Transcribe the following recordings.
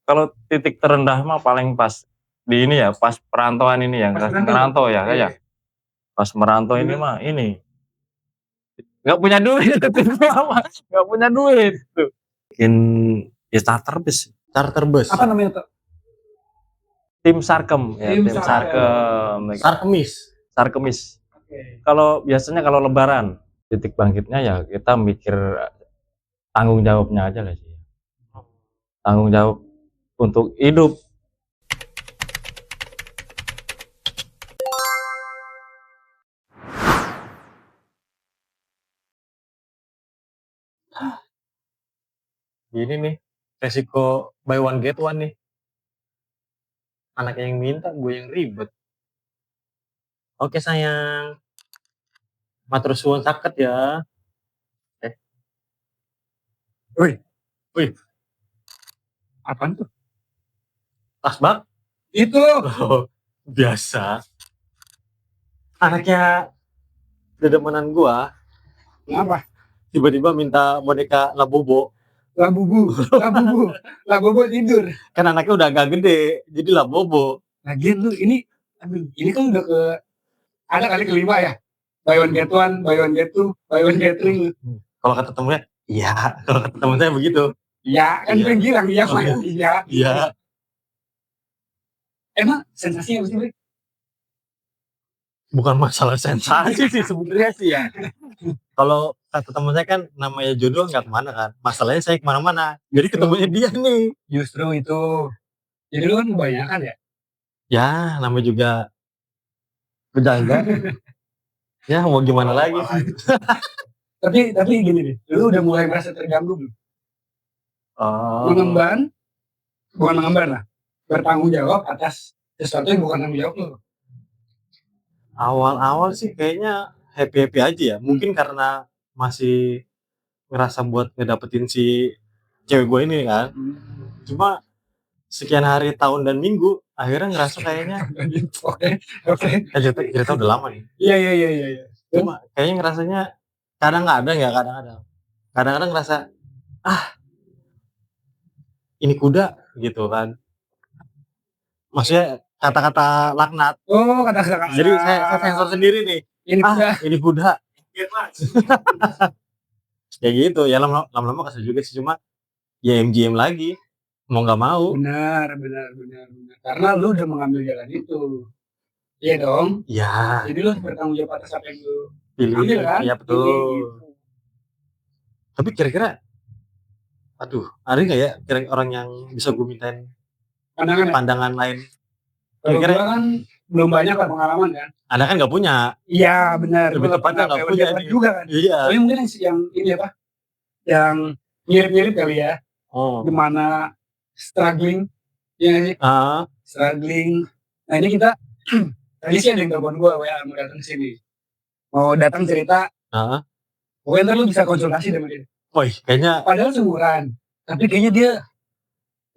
Kalau titik terendah mah paling pas di ini ya, pas perantauan ini ya, Pas pas merantau? merantau ya, Kak, Iya. ya. Pas merantau ini Gimana? mah ini, nggak punya duit nggak punya duit tuh. Bikin ya charter bus, Charter bus. Apa namanya tuh? tim Sarkem ya, Tim tim Sarkem. Sarkem. Sarkemis. Sarkemis. Oke. Kalau biasanya kalau lebaran, titik bangkitnya ya kita mikir tanggung jawabnya aja lah sih. Tanggung jawab untuk hidup. Gini nih, resiko buy one get one nih. Anaknya yang minta, gue yang ribet. Oke sayang, matur suwun saket ya. Wih, Apaan tuh? tas bak. Itu. Oh, biasa. Anaknya dedemenan gua Apa? tiba-tiba minta boneka Labobo. Labubu. Labubu tidur. Kan anaknya udah agak gede, jadi Labobo. Lagian lu ini, aduh, ini kan udah ke ada kali kelima ya. Buy one get one, buy one get two, buy one get three. Kalau kata temennya, iya. Kalau kata temen saya begitu. Iya, kan Iya. gue bilang iya, Oh, iya. iya. Iya. Emang sensasinya apa sih, Bre? Bukan masalah sensasi sih sebenarnya sih ya. Kalau kata temen saya kan namanya jodoh nggak kemana kan. Masalahnya saya kemana-mana. Jadi ketemunya dia nih. Justru itu. Jadi lu kan kebanyakan ya? Ya, namanya juga bercanda. Ya mau gimana lagi? Tapi gini deh, lu udah mulai merasa terganggu belum? Oh. Bukan mengemban lah. Bertanggung jawab atas sesuatu yang bukan tanggung jawab lu. Awal-awal sih kayaknya happy-happy aja ya. Mungkin karena masih ngerasa buat ngedapetin si cewek gue ini kan. Cuma sekian hari, tahun dan minggu akhirnya ngerasa kayaknya Oke. cerita udah lama nih. Iya. Cuma kayaknya ngerasanya kadang-kadang ngerasa ini kuda gitu kan. Maksudnya kata-kata laknat. Oh, kata-kata. Jadi saya sensor sendiri nih. Ini kuda. Kayak gitu ya, lama-lama kesel juga sih, cuma ya MGM lagi mau nggak mau. Benar. Karena lu udah mengambil jalan itu. Iya dong. Ya Jadi lu harus bertanggung jawab atas apa yang lu pilih ambil kan? ya betul. Gitu. Tapi kira-kira ada nggak ya kira orang yang bisa gue mintain pandangan lain? Kalau Kira-kira gua kan belum banyak lah pengalaman kan. Anda kan nggak punya. Iya benar. Lebih tepatnya nggak punya nih. juga kan. Iya. Tapi mungkin yang ini apa? Yang mirip-mirip kali ya. Oh. Gimana struggling? Iya nggak sih? Struggling. Nah ini kita tadi sih ada yang telepon gue, WA mau datang sini. Mau datang cerita. Pokoknya ntar lu bisa konsultasi sama dia. Woi, kayaknya. Padahal seumuran, tapi kayaknya dia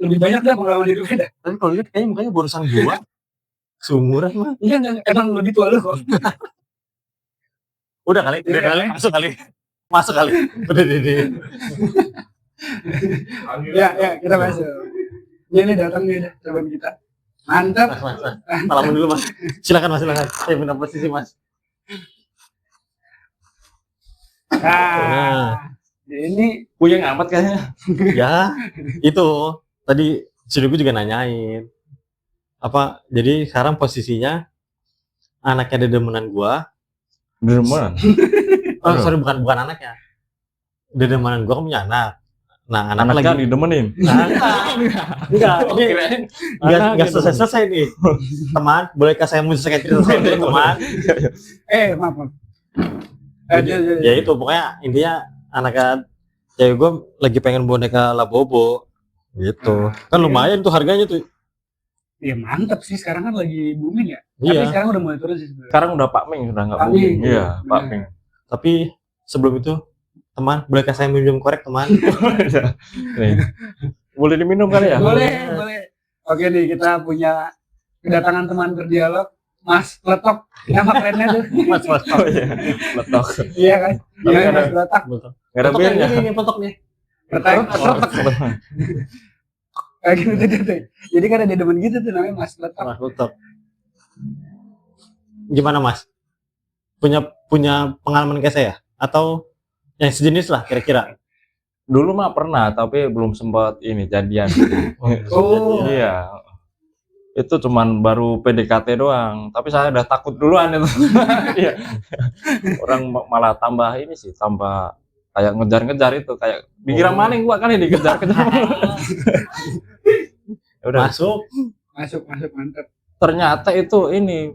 lebih banyak dah pengalaman hidupnya dah. Tapi kalau lihat kayaknya mukanya borusan gua. Seumuran mah. Iya, emang lebih tua lu kok. Udah kali. Masuk kali. Udah deh. Ya, kita masuk. Ini datang nih teman kita. Mantap. Mas. Salaman dulu mas. Silakan. Saya minta posisi mas. Ini Puyeng amat kayaknya. Ya, itu tadi sudah juga nanyain. Jadi sekarang posisinya anaknya dedemenan gua. Dedemenan? Sorry, bukan anaknya. Dedemenan gua kan punya anak. Nah, anaknya lagi didemenin. Enggak selesai nih. Teman, bolehkah saya menyelesaikan cerita saya dulu, teman? Maaf. Ya itu pokoknya intinya anaknya cewek gue lagi pengen boneka Labobo gitu. Kan lumayan tuh harganya tuh. Ya mantap sih, sekarang kan lagi booming ya. Iya. Tapi sekarang udah mulai turun sih sebenarnya. Sekarang udah Pak Ming, udah nggak booming. Iya, Pak Ming. Tapi sebelum itu, teman, bolehkah saya minum korek, teman? Boleh diminum kali ya? Boleh. Oke nih, kita punya kedatangan teman berdialog, Mas Letok. Nama kerennya tuh. Mas. Letok. Iya kan? Iya, Mas Letok. Gak ada birnya. Ini petok nih. Letok. Kayak gitu tuh. Jadi kan ada demen gitu tuh namanya Mas Letok. Mas Letok. Gimana Mas? Punya pengalaman kayak saya atau yang sejenis lah kira-kira? Dulu mah pernah, tapi belum sempat ini jadian. Oh. Iya. Itu cuman baru PDKT doang, tapi saya udah takut duluan itu. Iya. Orang malah tambah ini sih, tambah kayak ngejar-ngejar itu, kayak dikira maling gua kan ini dikejar-kejar. Udah Masuk Mantap. ternyata itu ini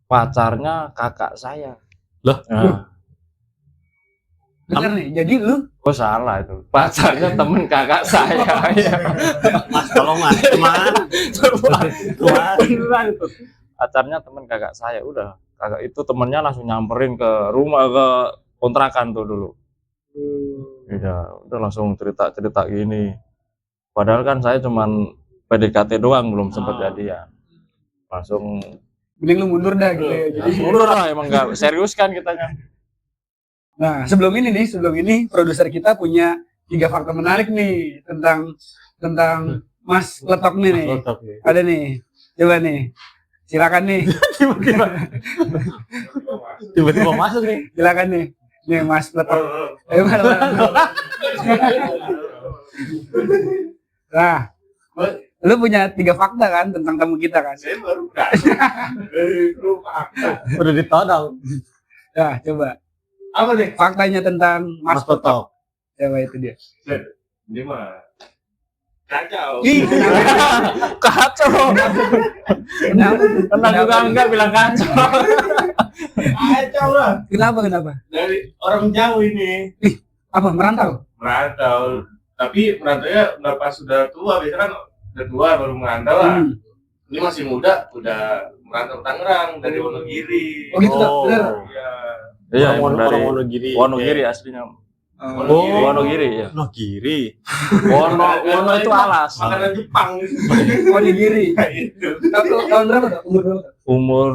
pacarnya kakak saya. Loh? Nah, Bener nih. Jadi lu oh salah itu. Pacarnya temen kakak saya. Iya. Mas, tolong Mas, teman. Beneran itu. Pacarnya temen kakak saya. Udah, kakak itu temennya langsung nyamperin ke rumah, ke kontrakan tuh dulu. Udah langsung cerita gini. Padahal kan saya cuman PDKT doang, belum sempat jadian. Langsung mending lu mundur dah gitu ya. Jadi mundur lah, emang nggak serius kan kitanya. nah, sebelum ini produser kita punya 3 fakta menarik nih tentang Mas Letok nih. Letok nih. Ada nih. Coba nih. Silakan nih. Tiba-tiba masuk nih. Silakan nih. Nih Mas Letok. Ayo Mas. Nah, lu punya 3 fakta kan tentang tamu kita kan? Saya baru Udah ditodong. Nah, coba. apa nih? Faktanya tentang Mas Mas Letok. Coba itu dia. Ini mah kacau. Ih, Kacau. Pernah juga enggak bilang kacau. Kacau lah. Kenapa? Dari orang jauh ini Apa merantau? merantau. Tapi merantaunya udah pas sudah tua, biasanya kan udah tua baru merantau lah. Ini masih muda, udah merantau ke Tangerang dari Wonogiri. Oh gitu, Oh. bener. Iya. Iya, Orang dari Wonogiri. Wonogiri aslinya. Oh, Wonogiri ya. Wonogiri. Wono itu alas. Makanan Jepang. oh di Giri. Itu. Tahun berapa tuh? Umur berapa? Umur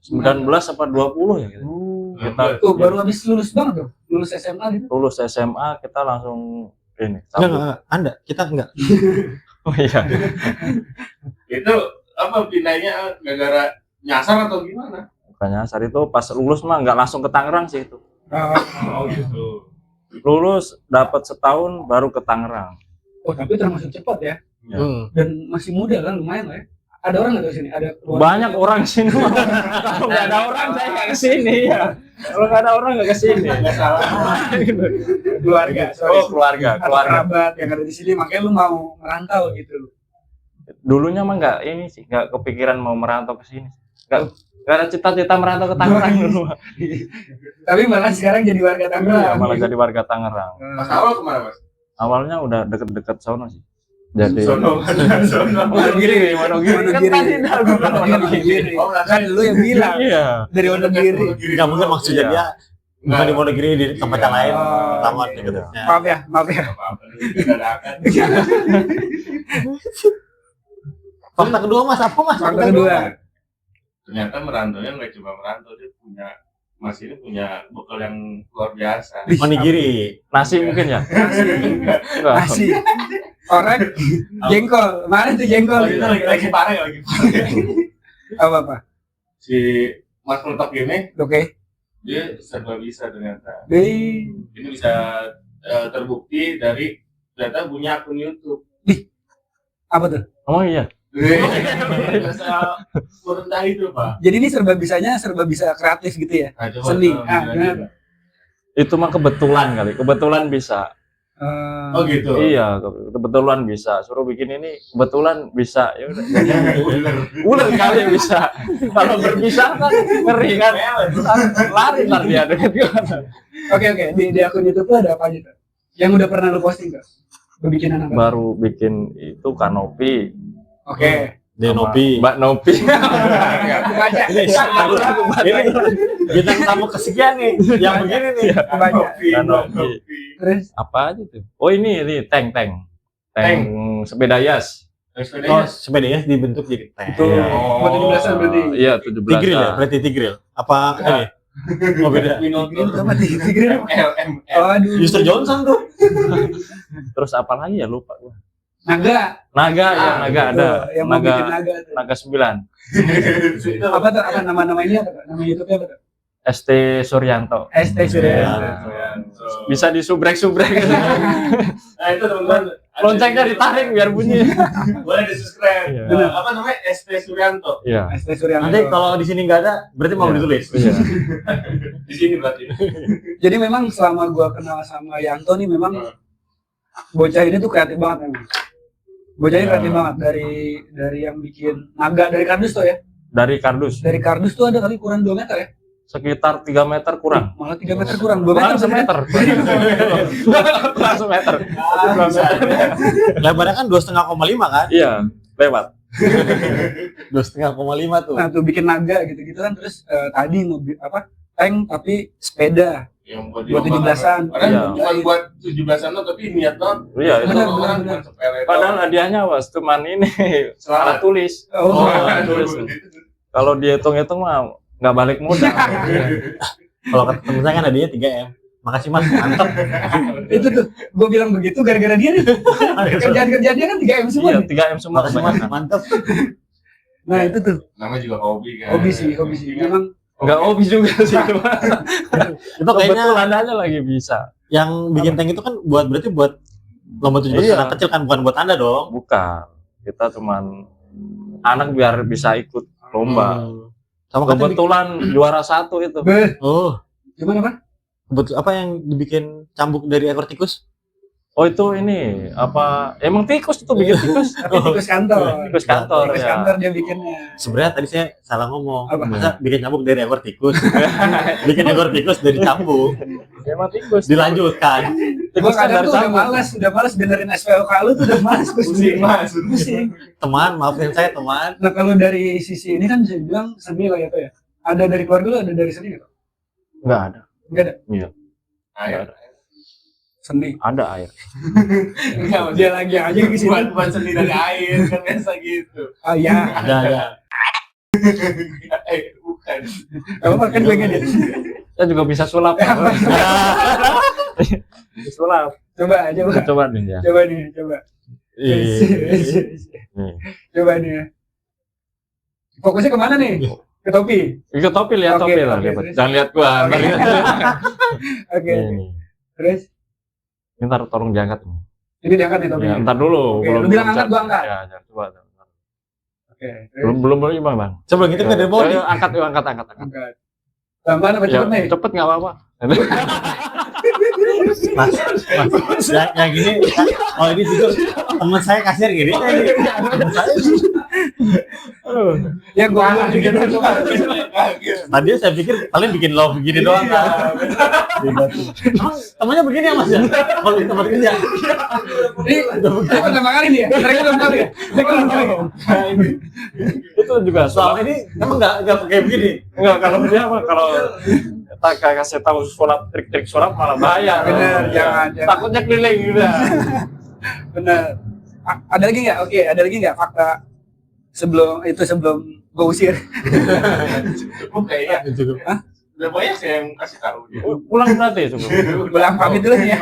19 apa 20 ya gitu. Kita Tuh baru habis lulus banget tuh. Lulus SMA gitu. lulus SMA kita langsung ini. Enggak. Anda, kita enggak. Oh iya. Itu apa pindahnya gara-gara nyasar atau gimana? Makanya saat itu pas lulus mah nggak langsung ke Tangerang sih itu. Oh gitu. Lulus dapat setahun baru ke Tangerang. Oh tapi termasuk cepat ya. Ya. Dan masih muda kan, lumayan lah ya. Ada orang nggak di sini? Ada Banyak orang sini. Kalau nggak ada orang saya nggak kesini ya. Kalau nggak ada orang nggak kesini. Nggak salah. keluarga. Oh keluarga. Atau kerabat yang ada di sini, makanya lu mau merantau gitu. Dulunya mah nggak ini sih, nggak kepikiran mau merantau ke sini. Nggak ada cita-cita merantau ke Tangerang dulu. Tapi malah sekarang jadi warga Tangerang. Iya, malah jadi warga Tangerang. Mas awal kemana Mas? Awalnya udah deket-deket sono sih. Jadi Sono. Wonogiri. Kan tadi dah gua bilang Wonogiri. Oh, Kan lu yang bilang Iya. dari Wonogiri. Enggak mungkin maksudnya Iya. dia bukan di Wonogiri, di tempat yang lain. Oh, Pertama iya. gitu. Maaf ya. Fakta kedua Mas, apa Mas? Fakta kedua. Ternyata merantaunya nggak cuma merantau, dia punya Mas ini punya bekal yang luar biasa. Onigiri. Nasi mungkin ya? Enggak. Nasi. Orang jengkol. Mana tuh jengkol? Oh, itu lagi parah ya, lagi parah. Apa? Si Mas Letok ini Oke. dia serba bisa ternyata. Deh. Ini bisa terbukti dari ternyata punya akun YouTube. Apa tuh? Oh iya. Masa merendah itu Pak. Jadi ini serba bisa kreatif gitu ya. Nah, coba, Seni. gimana Gimana? dia? Itu mah kebetulan kali. Kebetulan bisa. Oh gitu. Iya, kebetulan bisa. Suruh bikin ini kebetulan bisa. Ya udah. Ular kali bisa. Kalau berbisa kan ngeri kan. Lari ntar dia deket gimana. Oke. Di akun YouTube tuh ada apa aja tuh? Yang udah pernah lu posting tuh? Bikinan apa? Baru bikin itu kanopi. Oke. Denopi. Mbak Nopi. Baca. Ini bintang tamu kesekian nih. Yang begini nih. Baca. Kanopi. Terus Apa aja tuh? Oh ini tank sepeda yas. Oh, sepeda ya dibentuk jadi tank. Betul. Iya. Buat 17-an berarti. Iya 17. Tigril ya? Berarti Tigril. Apa ini? Oh beda. Green apa Tigre? ML. Aduh. Mr. Johnson tuh. Terus apa lagi ya lupa gua. Naga. Naga ya, naga Itu, ada. yang mau Naga bikin naga tuh. naga 9. Apa tuh? Apa nama ini apa tuh? Nama YouTube-nya apa tuh? ST Suryanto. ST Surya. Bisa disubrek-subrek gitu. Nah itu teman-teman. Loncengnya ditarik biar bunyi. Boleh di subscribe. Iya. Apa namanya? ST Suryanto. Iya. ST Surya. Nanti kalau di sini nggak ada, berarti mau Iya. ditulis. Iya. Di sini berarti. Jadi memang selama gua kenal sama Yanto nih memang bocah ini tuh kreatif banget memang. Bocah ini Ya. kreatif banget dari yang bikin naga dari kardus tuh ya. Dari kardus Dari kardus tuh ada kali kurang 2 meter ya. sekitar 3 meter kurang. Malah 3 meter kurang. 2 meter Kurang semeter. Kurang semeter. Lebarnya kan 2,5 kan? Iya, lewat. 2,5 tuh. Nah tuh bikin naga gitu-gitu kan terus tadi mobil apa tank tapi sepeda Yang buat 17-an. Padahal Iya. bukan buat 17-an lo, tapi niat banget. Iya, itu. Benar, Orang benar. bukan sepele. Padahal hadiahnya was cuman ini alat tulis. Oh, tulis. Kalau dihitung-hitung mah nggak balik modal. Kalau kata temen saya kan adanya 3M. Makasih mas, mantap. itu tuh gue bilang begitu gara-gara dia nih. Kerjaan-kerjaan dia kan 3M semua. Iya, nih. 3M semua Makasih mas, kebanyakan. mantap. Nah itu tuh Namanya juga hobi kan. hobi sih. Memang Enggak hobi juga sih cuma Itu kayaknya kebetulan aja lagi bisa. yang bikin tank itu kan berarti buat lomba 17 Iya. anak kecil kan, bukan buat Anda dong. Bukan. Kita cuman anak biar bisa ikut lomba. Sama kan Kebetulan juara 1 itu. oh, gimana Pak? betul apa yang dibikin cambuk dari ekor tikus? Oh itu ini apa? Emang tikus itu bikin tikus? Tapi tikus kantor. Tikus kantor Tikus ya. kantor dia bikinnya. Sebenarnya tadi saya salah ngomong. Apa? Masa bikin cambuk dari ekor tikus? Bikin ekor tikus dari cambuk. Emang tikus. Dilanjutkan. Gue Tikusnya kadang dari tuh udah cambuk. malas dengerin SPOK lu tuh udah malas Pusing mas. Pusing. Teman, maafin saya teman. Nah kalau dari sisi ini kan bisa dibilang seni lah ya tuh ya. Ada dari keluarga lu, ada dari seni nggak? Enggak ada. Nggak ada. Ayo. Seni. Ada air. Enggak, Dia lagi aja ke sini. bukan seni dari air kan biasa gitu. Ah iya. Ada. Bukan. Kalau makan gue dia. Kita juga bisa sulap. Sulap. Coba aja Pak. Coba nih ya. Coba nih, coba. Nih. Coba nih ya. Fokusnya kemana nih? Ke topi. Ikut topi, lihat Oke, topi lah. oke, lihat. terus. Jangan lihat gua. Oke. Lihat. Oke. Nih. Terus Ini ntar tolong diangkat nih. ini diangkat nih topinya. Ya, ntar dulu. Oke, lu bilang angkat, gua angkat. Ya, ya, coba. Oke. Belum gimana, Bang? Coba gitu kan dari bawah nih. Ayo, angkat, yuk, angkat. Angkat. Tambahan apa Ya, cepet nih? cepet nggak apa-apa. Mas, yang gini, oh ini jujur teman saya kasir gini. Teman saya Ya gua bilang Gitu, dikit coba. tadi saya pikir kalian bikin love begini doang kan. Emang temannya begini ya mas ya? Kalau di tempat kerja. Ini pertama kali nih ya. Mereka belum tahu ya. Mereka belum tahu. Itu juga Selama ini emang nggak kayak begini. Enggak, kalau dia apa? Kalau kita kasih tahu sulap, trik-trik sulap malah bahaya. Bener, jangan. Takutnya keliling gitu. Benar. Ada lagi nggak? Oke, ada lagi nggak fakta sebelum gue usir? Cukup kayaknya. Cukup. Udah banyak sih yang kasih tahu dia. Pulang berarti itu. Pulang pamit dulu nih ya.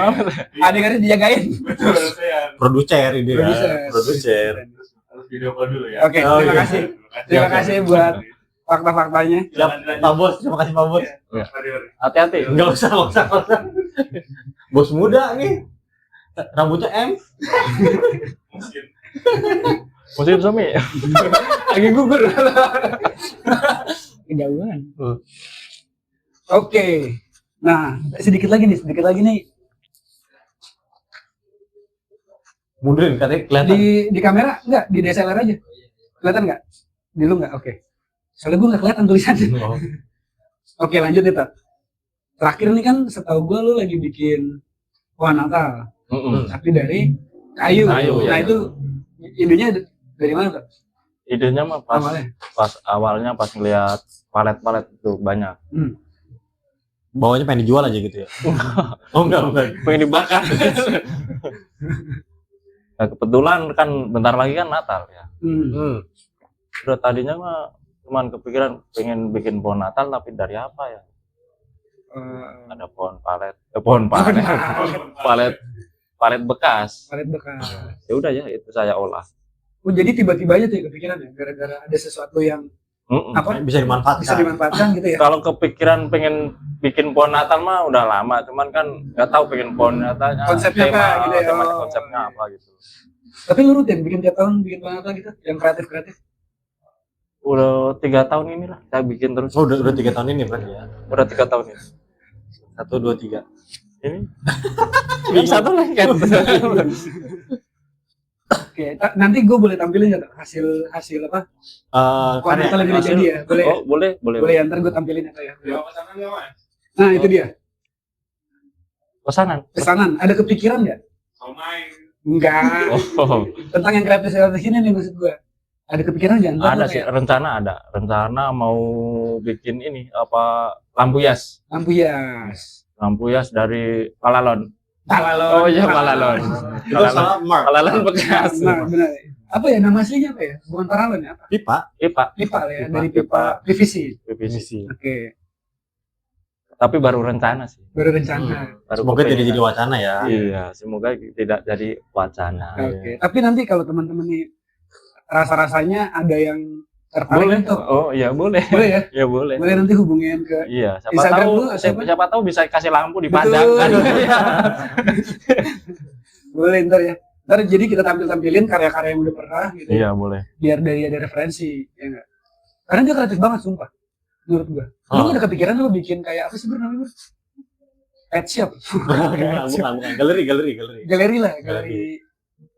Adegannya dijagain. Betul, saya Producer ini kan. Produser. Producer. harus video call dulu ya. Oke, Oh, terima iya. kasih. Terima kasih buat fakta-faktanya. Siap, Pak Bos. Terima kasih Pak Bos. Ya. Hati-hati. Enggak usah, nggak usah. Bos muda nih. Rambutnya M. Mungkin. Musim semi. Lagi gugur. Kejauhan. Oke. Nah, sedikit lagi nih. Mundurin katanya kelihatan. Di kamera enggak? Di DSLR aja. Kelihatan enggak? Di lu enggak? Oke. Soalnya gue enggak kelihatan tulisannya. Oh. Oke, lanjut nih, Tat. Terakhir nih kan setahu gue lu lagi bikin pohon Natal, tapi dari kayu. Kayu, Nah, ya. itu idenya dari mana, Tat? Idenya mah pas Awalnya. awalnya ngeliat palet-palet itu banyak. Bawahnya pengen dijual aja gitu ya. Oh enggak. Pengen dibakar. Nah, kebetulan kan bentar lagi kan Natal ya. Udah tadinya mah cuman kepikiran pengen bikin pohon Natal tapi dari apa ya? Ada pohon palet, palet palet bekas. Palet bekas. Ya udah ya itu saya olah. Oh, jadi tiba-tiba aja tuh ya kepikiran ya, gara-gara ada sesuatu yang apa Bisa dimanfaatkan. bisa dimanfaatkan gitu ya. Kalau kepikiran pengen bikin pohon Natal mah udah lama, cuman kan nggak tahu pengen pohon Natalnya Konsepnya apa gitu ya. temanya konsepnya apa gitu. Tapi lu rutin bikin tiap tahun bikin pohon Natal gitu, yang kreatif. Udah 3 tahun inilah saya bikin terus. Oh, udah 3 tahun ini berarti ya. Udah 3 tahun ini. 1, 2, 3. Ini yang satu lagi kan. Oke, nanti gue boleh tampilin nggak hasil apa? Pohon Natal yang udah jadi ya, boleh. Oh, boleh. Boleh ya, ntar gue tampilin ya. Bawa pesanan nggak, Mas? Nah itu dia, Pesanan. ada kepikiran nggak? Somai. Enggak. Oh, Tentang yang kreatif ini nih maksud gue. Ada kepikiran nggak? Ntar ada lu sih kayak rencana mau bikin ini apa lampu hias. lampu hias. Dari Palalon. Palalon. Oh iya Palalon. Itu salah Mark. Palalon bekas. Nah, benar. Apa ya nama aslinya apa ya? Bukan paralon ya? Apa? Pipa. Pipa. Pipa ya, Pipa, dari pipa PVC. PVC. Oke, Tapi baru rencana sih. baru rencana. Baru Semoga kepengen. tidak jadi wacana ya. Iya, semoga tidak jadi wacana. Oke. Tapi nanti kalau teman-teman nih rasa-rasanya ada yang tertarik Boleh. untuk Oh iya boleh. boleh ya? Ya boleh. Boleh nanti hubungin ke Iya, siapa Instagram tahu lu atau apa? siapa tahu bisa kasih lampu dipajang kan. Iya. boleh ntar ya. Ntar jadi kita tampilin karya-karya yang udah pernah gitu. Iya, boleh. Biar dari ada referensi ya enggak? Karena dia kreatif banget sumpah. Menurut gua. Lu nggak ada kepikiran lu bikin kayak apa sih namanya? Pet shop. bukan. Galeri. Galeri lah, galeri.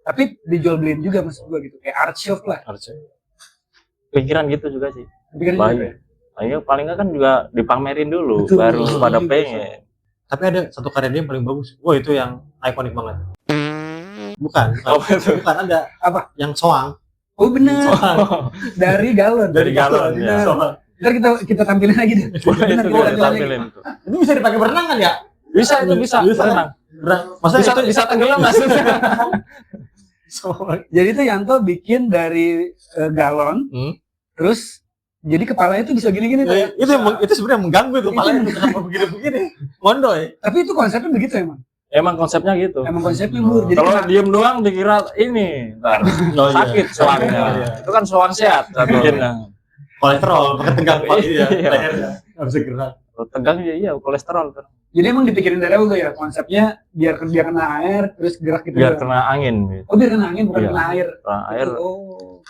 Tapi dijual beliin juga maksud gua gitu. Kayak art shop lah. Pikiran gitu juga sih. Kepikiran Baik. juga ya? Ayo paling nggak kan juga dipamerin dulu, Betul. baru pada Betul. pengen. Tapi ada satu karya dia yang paling bagus. Wah, itu yang ikonik banget. Bukan. Apa itu? Bukan ada Apa? yang soang. Oh benar. Oh, Dari galon. dari galon ya. Benar. Ntar kita tampilin lagi deh. Boleh Benar, itu gua boleh tampilin lagi. tampilin tuh. Itu bisa dipakai berenang kan ya? Bisa itu bisa. Bisa. Berenang. Masa Bisa itu bisa tenggelam maksudnya. Jadi tuh Yanto bikin dari galon, terus jadi kepalanya tuh bisa gini-gini tuh. ya. itu sebenarnya mengganggu itu Itu kepalanya kenapa begini mondoy. Tapi itu konsepnya begitu emang. Emang konsepnya gitu. Emang konsepnya Bur. Jadi Kalau kena- diem doang dikira ini, ntar sakit soangnya. Iya. Itu kan soang sehat saya bikinnya. Kolesterol pakai tegang kepala ya. Iya. Lehernya nggak bisa gerak. Kalau tegang ya iya kolesterol kan. jadi emang dipikirin dari awal tuh ya konsepnya biar dia kena air terus gerak gitu. Biar doang. kena angin gitu. Oh biar kena angin bukan Iya. kena air. Kena air Oh.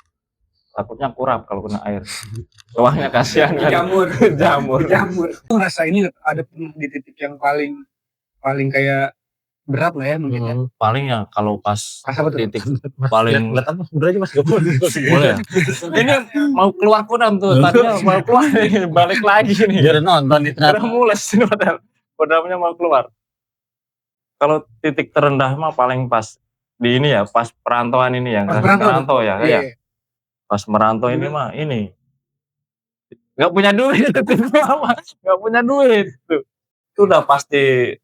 takutnya kurap kalau kena air. Soangnya kasihan kan. Jamur. Jamur. Jamur. Aku ngerasa ini ada pernah di titik yang paling kayak berat lah ya mungkin ya. Paling ya kalau pas Pas apa tuh? titik paling Lihat apa? Udah aja Mas, gak boleh. boleh. Ini mau keluar kudam tuh, tadinya mau keluar nih, balik lagi nih. Biar nonton di Udah mules ini padahal kudamnya mau keluar. Kalau titik terendah mah paling pas di ini ya, pas perantauan ini yang Pas perantau ya, Iya. ya. Pas merantau ini mah ini nggak punya duit, nggak punya duit tuh. Itu udah pasti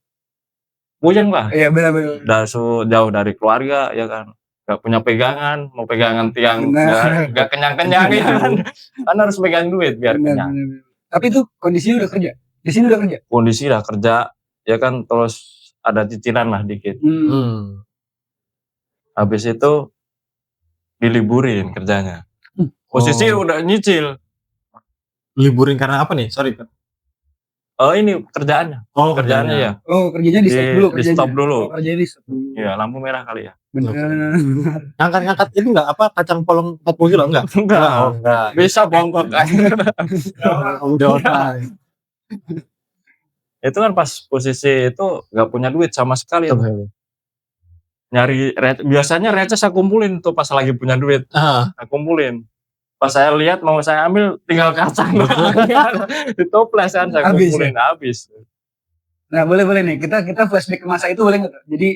puyeng lah. Iya benar-benar. Udah jauh dari keluarga ya kan. Nggak punya pegangan, mau pegangan tiang Benar. nggak kenyang-kenyang ya kan. Kan harus pegang duit biar Benar, kenyang. benar. Tapi itu kondisinya udah kerja. Di sini udah kerja. Kondisi lah kerja ya kan, terus ada cicilan lah dikit. Habis itu diliburin kerjanya. Posisi Oh. udah nyicil. Liburin karena apa nih? Sorry. Oh ini kerjaannya. Oh, Kerjaannya ya. Oh kerjanya di stop dulu. Di stop dulu. Oh, kerjanya di stop dulu. Iya, lampu merah kali ya. Benar. Ngangkat ini enggak apa kacang polong 40 kilo enggak? Enggak. Oh, enggak. Bisa bongkok kan. Udah otak. Itu kan pas posisi itu nggak punya duit sama sekali. Nyari biasanya receh saya kumpulin tuh pas lagi punya duit. Saya kumpulin. Pas saya lihat mau saya ambil tinggal kacang. Di toples kan saya Habis, kumpulin habis. Nah boleh nih kita flashback ke masa itu boleh nggak? tuh? Jadi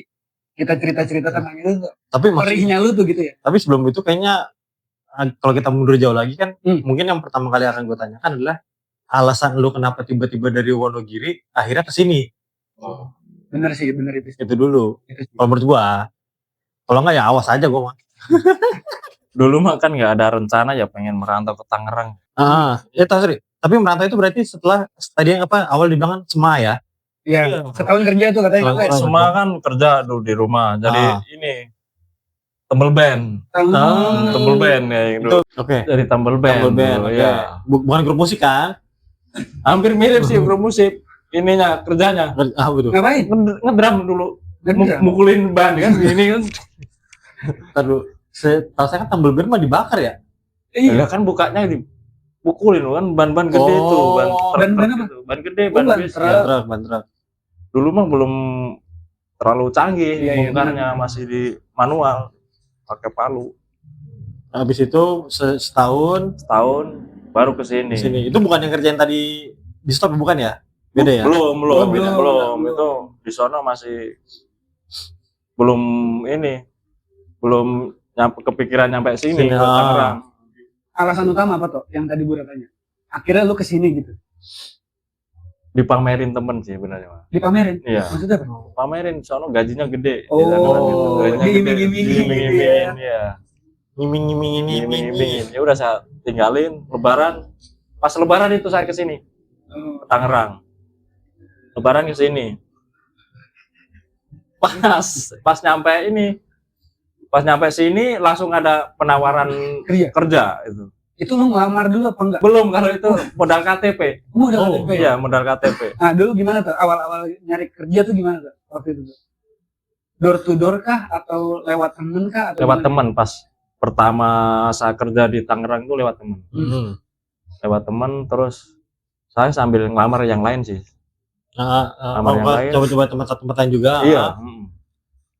kita cerita tentang itu tuh. Tapi maksud, Perihnya lu tuh gitu ya. tapi sebelum itu kayaknya kalau kita mundur jauh lagi kan Hmm. mungkin yang pertama kali akan gue tanyakan adalah alasan lu kenapa tiba-tiba dari Wonogiri akhirnya ke sini. Bener sih, bener itu. Itu dulu. Itu sih. Kalau menurut gua. Kalau enggak ya awas aja gua mah. Dulu mah kan nggak ada rencana ya pengen merantau ke Tangerang. Ya sorry. Tapi merantau itu berarti setelah tadi yang apa awal dibilang kan Sema ya. Iya, setahun kerja tuh katanya. Setahun. Semua kan kerja dulu di rumah. Jadi ini tambal ban. Tambal ban ya itu. Oke. Dari tambal ban. Tambal band, dulu, oke. ya. Bukan grup musik kan? Hampir mirip sih grup musik. Ininya kerjanya Ah, betul. Ngapain? ngedrum dulu. Ngedrum? Mukulin ban kan ini kan. Tahu tahu saya kan tambal band mah dibakar ya? Iya kan bukanya dipukulin kan ban-ban gede Oh, tuh, ban ban apa? gitu. Ban gede, Oh, ban ban bis. truk. Ban truk. Dulu mah belum terlalu canggih Iya, iya, bongkarnya, benar. masih di manual pakai palu. Habis itu setahun Setahun baru ke sini. di sini. Itu bukan yang kerjaan tadi di stop bukan ya? Beda ya? Belum. belum. Itu di sono masih belum ini. Belum kepikiran nyampe sini Sini, ke Tangerang. Alasan utama apa tuh yang tadi gue tanya? Akhirnya lu kesini gitu. Dipamerin temen sih benernya, Mas. Dipamerin? Iya. Maksudnya apa? Pamerin sono gajinya gede. Oh, di Tangerang gitu. Gajinya gede. diiming-imingin gitu ya. Diiming-imingin, iya. Ngiming-ngimingin. Diiming-imingin. Ya udah saya tinggalin lebaran. Pas lebaran itu saya ke sini, Oh. ke Tangerang. Lebaran ke sini. Pas nyampe sini langsung ada penawaran kerja itu. Itu lu ngelamar dulu apa enggak? Belum, kalau itu modal KTP. Modal Oh, KTP. iya, modal KTP. Nah, dulu gimana tuh? Awal-awal nyari kerja tuh gimana tuh? Waktu itu tuh? Door to door kah atau lewat temen kah atau Lewat gimana? teman pas pertama saya kerja di Tangerang itu lewat teman. Lewat teman terus saya sambil ngelamar yang lain sih. Sama yang lain. Coba-coba tempat-tempat lain juga. Iya.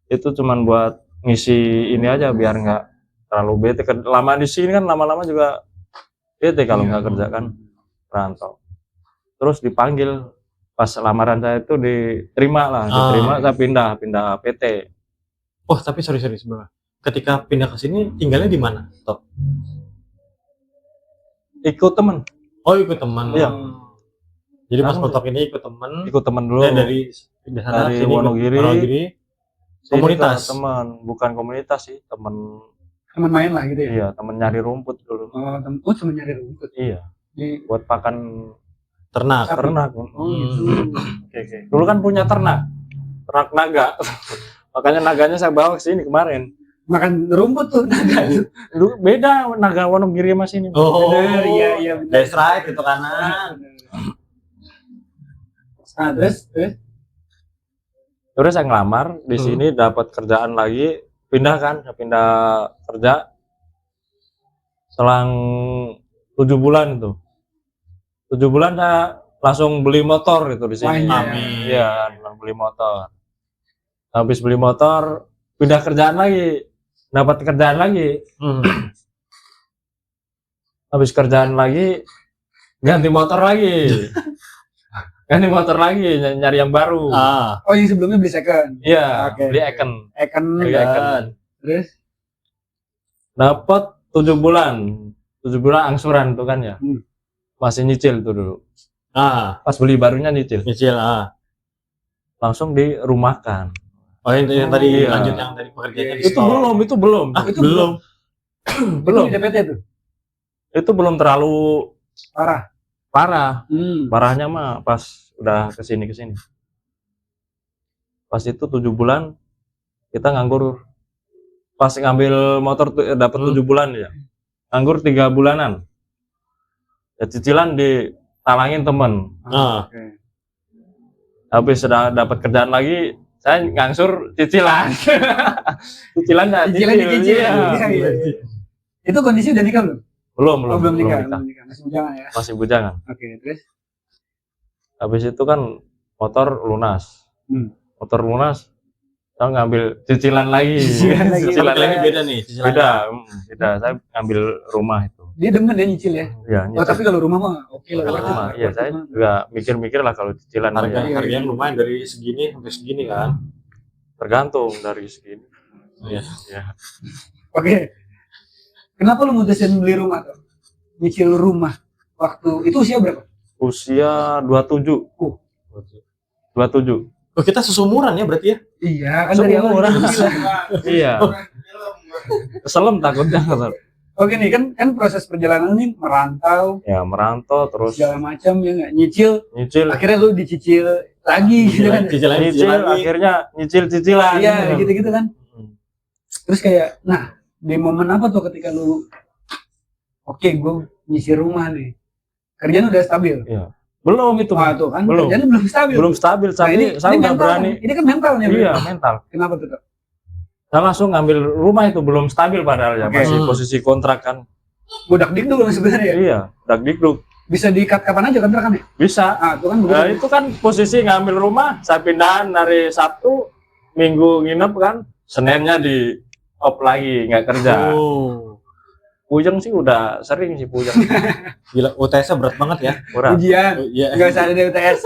Itu cuman buat ngisi ini aja biar nggak terlalu bete. Lama di sini kan lama-lama juga bete kalau nggak kerja kan, rantau. Terus dipanggil pas lamaran saya itu diterima saya pindah PT. Oh, tapi sorry sebenarnya. Ketika pindah ke sini tinggalnya di mana? Toh. Ikut temen. Oh, ikut teman. Iya. Jadi pas mentok ini ikut temen dulu. dari pindah sana Dari sini Wonogiri. Sini komunitas. Teman, bukan komunitas sih, temen main lah gitu ya? Iya, temen nyari rumput dulu. Temen nyari rumput. Iya. Di Buat pakan ternak. Oh gitu. Oke. Dulu kan punya ternak naga. Makanya naganya saya bawa ke sini kemarin. Makan rumput tuh naga. Dulu beda naga Wonogiri sama sini. Oh, Bener, iya. That's right, itu kanan. Nah, terus? Terus saya ngelamar di sini, dapat kerjaan lagi, pindah kerja. Selang 7 bulan itu. 7 bulan saya langsung beli motor itu di sini. Amin. Iya, beli motor. Habis beli motor, pindah kerjaan lagi. Dapat kerjaan lagi. Habis kerjaan lagi, ganti motor lagi. Ganti motor lagi, nyari yang baru. Oh, yang sebelumnya beli second. Iya, Oke. beli Eken. Beli Eken. Terus? Dapat 7 bulan. 7 bulan angsuran tuh kan ya. Masih nyicil tuh dulu. Pas beli barunya nyicil. Langsung dirumahkan. Oh, yang tadi Iya. lanjut yang tadi pekerjaannya di Itu stop. belum. Itu belum. Belum. Itu di DPT tuh? Itu belum terlalu Parah. Parahnya mah pas udah kesini. Pas itu 7 bulan kita nganggur. Pas ngambil motor dapat 7 bulan ya. Nganggur 3 bulanan. Ya cicilan ditalangin temen. Oke. Habis sudah dapat kerjaan lagi, saya ngangsur cicilan. Cicilan Dicicil. Iya. Iya. Itu kondisi udah nikah belum? Belum nikah. nikah. Masih bujangan ya? Masih bujangan. Oke, terus? Habis itu kan motor lunas. Motor lunas, saya ngambil cicilan lagi. Cicilan lagi. Ini beda nih. Beda. Saya ngambil rumah itu. Dia demen ya nyicil ya? Iya, Oh, tapi kalau rumah mah oke lah. kalau rumah, iya saya juga mikir-mikir lah kalau cicilan. Harganya lumayan dari segini sampai segini kan. Tergantung dari segini. Iya. Oke. Kenapa lu mutusin beli rumah tuh? Nyicil rumah. Waktu itu usia berapa? Usia 27. 27. Oh, kita sesumuran ya berarti ya? Iya, kan dari awal Seumuran. udah bilang. Iya. Keselem takutnya. Oke nih, kan proses perjalanan ini merantau, Ya merantau terus segala macam ya nggak nyicil. nyicil. Akhirnya lu dicicil lagi gitu kan. Cicil lagi, Nyicil, akhirnya nyicil cicilan. Iya, gitu-gitu kan. Terus kayak, nah di momen apa tuh ketika lu, oke, gue nyisir rumah nih, kerjaan udah stabil. Iya. Belum itu. Wah tuh kan, belum. kerjaan belum stabil. Belum stabil, Nah, tapi saya udah mental, berani. Ini kan mentalnya. Iya, mental. Kenapa tuh? Kak? Saya langsung ngambil rumah itu, belum stabil padahal ya, Oke. masih posisi kontrak kan. Budak dikduk kan sebenarnya. Iya, dakdikduk. Bisa di-cut kapan aja kan ya? Bisa. Ah, itu kan begitu. Nah, itu kan posisi ngambil rumah, saya pindahan hari Sabtu, Minggu nginep kan, Seninnya di off lagi, nggak kerja. Oh. Puyeng sih udah sering sih puyeng. Gila, UTS-nya berat banget ya. Kurang. Ujian. Iya. Enggak usah ada UTS.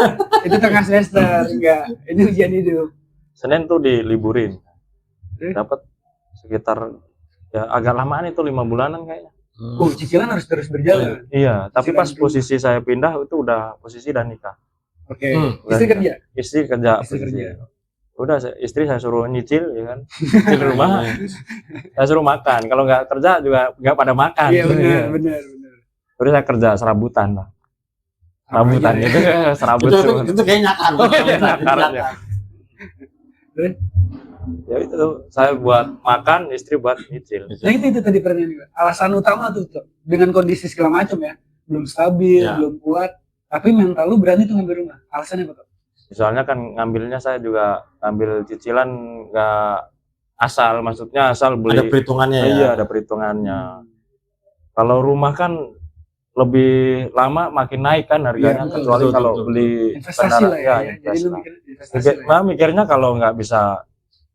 Itu tengah semester, enggak. Ini ujian hidup. Senin tuh diliburin. Eh? Dapat sekitar ya agak lamaan itu 5 bulanan kayaknya. Oh, cicilan harus terus berjalan. Iya, tapi Cicilan pas itu. posisi saya pindah itu udah posisi dan nikah. Oke. Hmm. Istri kerja. Istri kerja. Istri posisi. kerja. Udah istri saya suruh nyicil ya kan. Nyicil rumah. Saya suruh makan. Kalau nggak kerja juga nggak pada makan. Iya benar. Terus saya kerja serabutan lah. Serabutan Apa aja, itu serabut Itu, semua. itu kayak nyakar. Oh, iya, nyakar aja. Terus? Ya itu saya buat makan, istri buat nyicil. Nah itu tadi pertanyaan gue. Alasan utama tuh dengan kondisi segala macam ya, belum stabil, Ya. belum kuat, tapi mental lu berani tuh ngambil rumah. Alasannya apa tuh? Soalnya kan ngambilnya saya juga ngambil cicilan nggak asal, maksudnya asal beli. Ada perhitungannya ya. Iya, ada perhitungannya. Kalau rumah kan lebih lama makin naik kan harganya, Iya, kecuali betul, kalau betul. beli Investasi kendaraan, lah ya. Jadi lu investasi. mikir investasi lah ya. Nah, mikirnya kalau nggak bisa